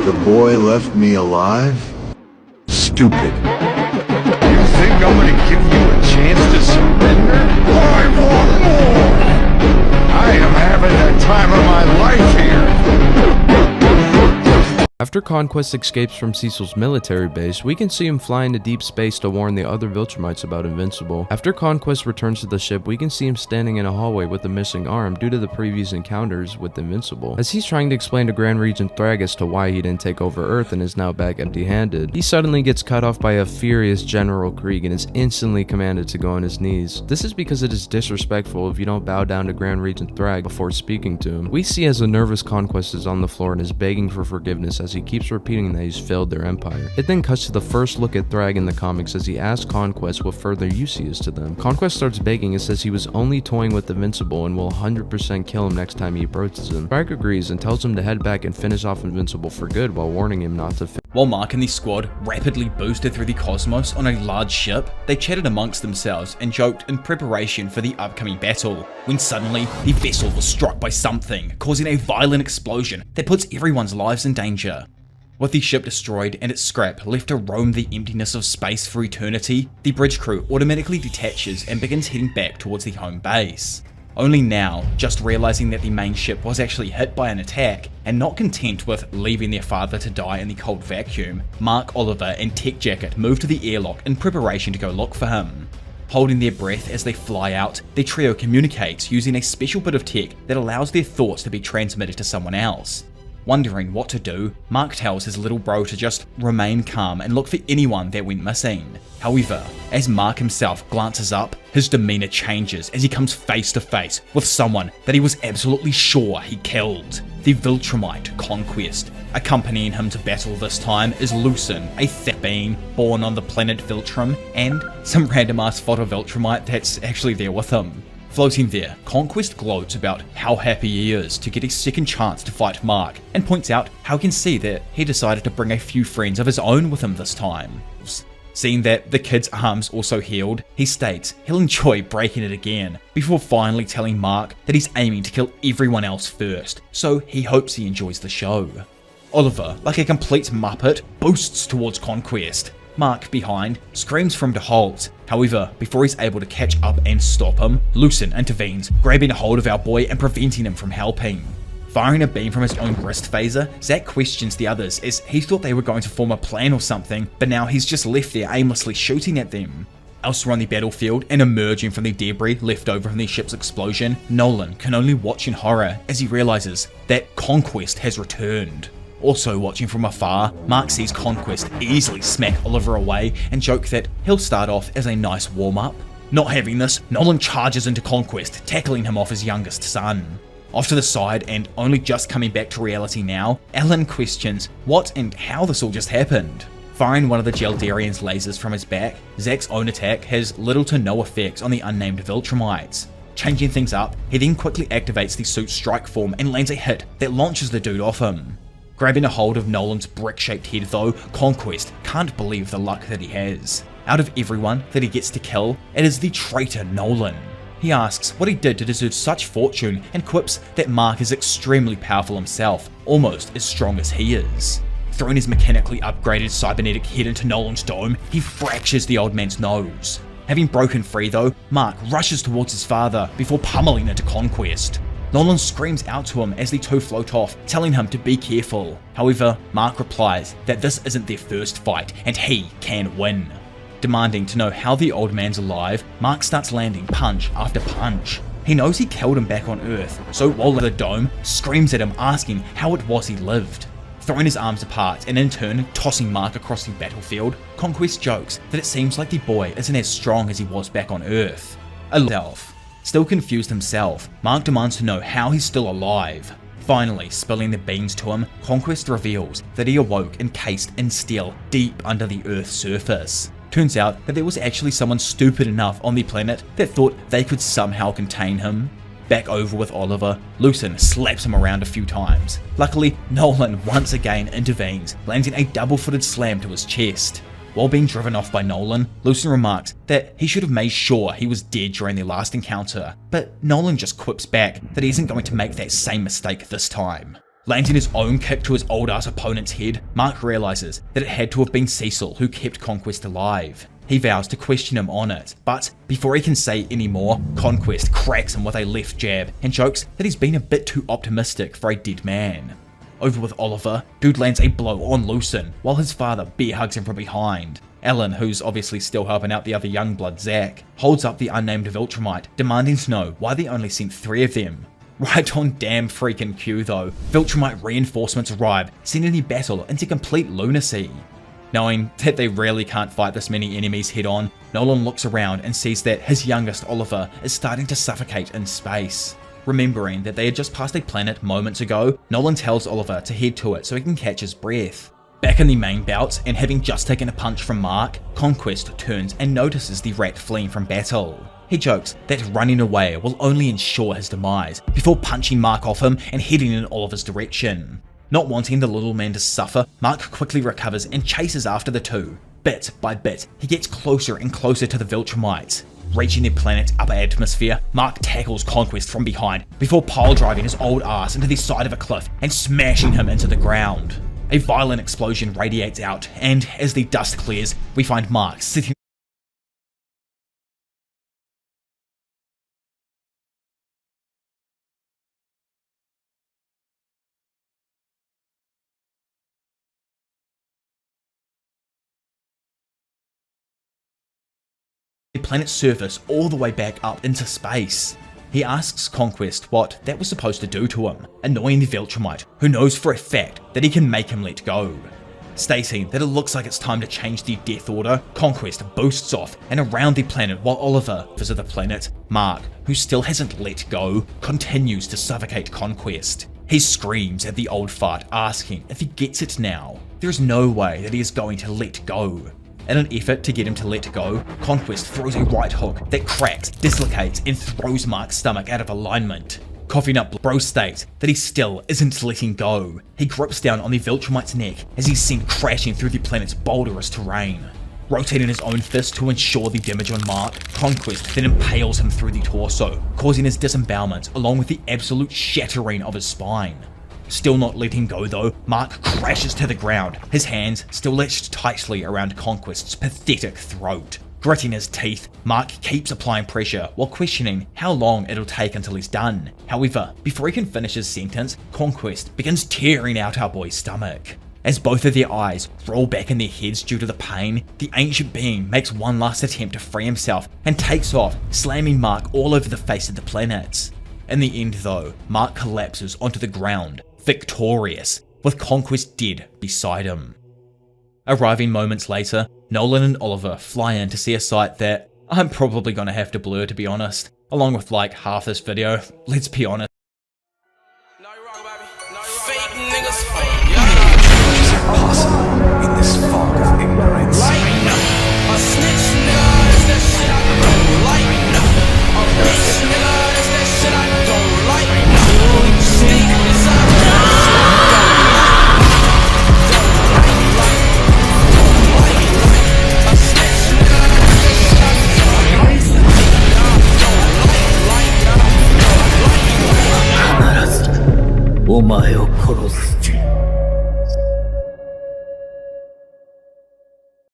The boy left me alive? Stupid. You think I'm gonna give you a chance to surrender? I want more! I am having the time of my life here! After Conquest escapes from Cecil's military base, we can see him fly into deep space to warn the other Viltrumites about Invincible. After Conquest returns to the ship, we can see him standing in a hallway with a missing arm due to the previous encounters with Invincible. As he's trying to explain to Grand Regent Thrag as to why he didn't take over Earth and is now back empty-handed, he suddenly gets cut off by a furious General Krieg and is instantly commanded to go on his knees. This is because it is disrespectful if you don't bow down to Grand Regent Thrag before speaking to him. We see as a nervous Conquest is on the floor and is begging for forgiveness as he keeps repeating that he's failed their empire. It then cuts to the first look at Thrag in the comics as he asks Conquest what further use he is to them. Conquest starts begging and says he was only toying with Invincible and will 100% kill him next time he approaches him. Thrag agrees and tells him to head back and finish off Invincible for good while warning him not to While Mark and the squad rapidly boosted through the cosmos on a large ship, they chatted amongst themselves and joked in preparation for the upcoming battle, when suddenly the vessel was struck by something, causing a violent explosion that puts everyone's lives in danger. With the ship destroyed and its scrap left to roam the emptiness of space for eternity, the bridge crew automatically detaches and begins heading back towards the home base. Only now, just realizing that the main ship was actually hit by an attack, and not content with leaving their father to die in the cold vacuum, Mark, Oliver and Tech Jacket move to the airlock in preparation to go look for him. Holding their breath as they fly out, the trio communicates using a special bit of tech that allows their thoughts to be transmitted to someone else. Wondering what to do, Mark tells his little bro to just remain calm and look for anyone that went missing. However, as Mark himself glances up, his demeanor changes as he comes face to face with someone that he was absolutely sure he killed, the Viltrumite Conquest. Accompanying him to battle this time is Lucen, a thick being born on the planet Viltrum, and some random ass photo-Viltrumite that's actually there with him. Floating there, Conquest gloats about how happy he is to get a second chance to fight Mark, and points out how he can see that he decided to bring a few friends of his own with him this time. Seeing that the kid's arms also healed, he states he'll enjoy breaking it again, before finally telling Mark that he's aiming to kill everyone else first, so he hopes he enjoys the show. Oliver, like a complete muppet, boosts towards Conquest. Mark, behind, screams for him to halt. However, before he's able to catch up and stop him, Lucen intervenes, grabbing a hold of our boy and preventing him from helping. Firing a beam from his own wrist phaser, Zack questions the others as he thought they were going to form a plan or something, but now he's just left there aimlessly shooting at them. Elsewhere on the battlefield, and emerging from the debris left over from the ship's explosion, Nolan can only watch in horror as he realizes that Conquest has returned. Also watching from afar, Mark sees Conquest easily smack Oliver away and joke that he'll start off as a nice warm-up. Not having this, Nolan charges into Conquest, tackling him off his youngest son. Off to the side, and only just coming back to reality now, Alan questions what and how this all just happened. Firing one of the Geldarian's lasers from his back, Zack's own attack has little to no effect on the unnamed Viltrumites. Changing things up, he then quickly activates the suit's strike form and lands a hit that launches the dude off him. Grabbing a hold of Nolan's brick-shaped head though, Conquest can't believe the luck that he has. Out of everyone that he gets to kill, it is the traitor Nolan. He asks what he did to deserve such fortune and quips that Mark is extremely powerful himself, almost as strong as he is. Throwing his mechanically upgraded cybernetic head into Nolan's dome, he fractures the old man's nose. Having broken free though, Mark rushes towards his father before pummeling into Conquest. Nolan screams out to him as the two float off, telling him to be careful. However, Mark replies that this isn't their first fight and he can win. Demanding to know how the old man's alive, Mark starts landing punch after punch. He knows he killed him back on Earth, so while in the dome, screams at him asking how it was he lived. Throwing his arms apart and in turn tossing Mark across the battlefield, Conquest jokes that it seems like the boy isn't as strong as he was back on Earth. Still confused himself, Mark demands to know how he's still alive. Finally, spilling the beans to him, Conquest reveals that he awoke encased in steel deep under the Earth's surface. Turns out that there was actually someone stupid enough on the planet that thought they could somehow contain him. Back over with Oliver, Lucen slaps him around a few times. Luckily, Nolan once again intervenes, landing a double-footed slam to his chest. While being driven off by Nolan, Lucen remarks that he should have made sure he was dead during their last encounter, but Nolan just quips back that he isn't going to make that same mistake this time. Landing his own kick to his old-ass opponent's head, Mark realizes that it had to have been Cecil who kept Conquest alive. He vows to question him on it, but before he can say any more, Conquest cracks him with a left jab and jokes that he's been a bit too optimistic for a dead man. Over with Oliver, dude lands a blow on Lucen while his father bear hugs him from behind. Ellen, who's obviously still helping out the other young blood Zach, holds up the unnamed Viltrumite, demanding to know why they only sent 3 of them. Right on damn freaking cue though, Viltrumite reinforcements arrive, sending the battle into complete lunacy. Knowing that they really can't fight this many enemies head on, Nolan looks around and sees that his youngest Oliver is starting to suffocate in space. Remembering that they had just passed a planet moments ago, Nolan tells Oliver to head to it so he can catch his breath. Back in the main bout, and having just taken a punch from Mark, Conquest turns and notices the rat fleeing from battle. He jokes that running away will only ensure his demise, before punching Mark off him and heading in Oliver's direction. Not wanting the little man to suffer, Mark quickly recovers and chases after the two. Bit by bit, he gets closer and closer to the Viltrumites. Reaching their planet's upper atmosphere, Mark tackles Conquest from behind before pile driving his old ass into the side of a cliff and smashing him into the ground. A violent explosion radiates out, and as the dust clears, we find Mark sitting the planet's surface all the way back up into space. He asks Conquest what that was supposed to do to him, annoying the Viltrumite, who knows for a fact that he can make him let go. Stating that it looks like it's time to change the death order, Conquest boosts off and around the planet while Oliver visits the planet. Mark, who still hasn't let go, continues to suffocate Conquest. He screams at the old fart, asking if he gets it now. There is no way that he is going to let go. In an effort to get him to let go, Conquest throws a right hook that cracks, dislocates, and throws Mark's stomach out of alignment. Coughing up, Bro states that he still isn't letting go. He grips down on the Viltrumite's neck as he's sent crashing through the planet's boulderous terrain. Rotating his own fist to ensure the damage on Mark, Conquest then impales him through the torso, causing his disembowelment along with the absolute shattering of his spine. Still not letting go though, Mark crashes to the ground, his hands still latched tightly around Conquest's pathetic throat. Gritting his teeth, Mark keeps applying pressure while questioning how long it'll take until he's done. However, before he can finish his sentence, Conquest begins tearing out our boy's stomach. As both of their eyes roll back in their heads due to the pain, the ancient being makes one last attempt to free himself and takes off, slamming Mark all over the face of the planet. In the end though, Mark collapses onto the ground, victorious, with Conquest dead beside him. Arriving moments later, Nolan and Oliver fly in to see a sight that I'm probably gonna have to blur to be honest, along with like half this video, let's be honest. In this fog of ignorance.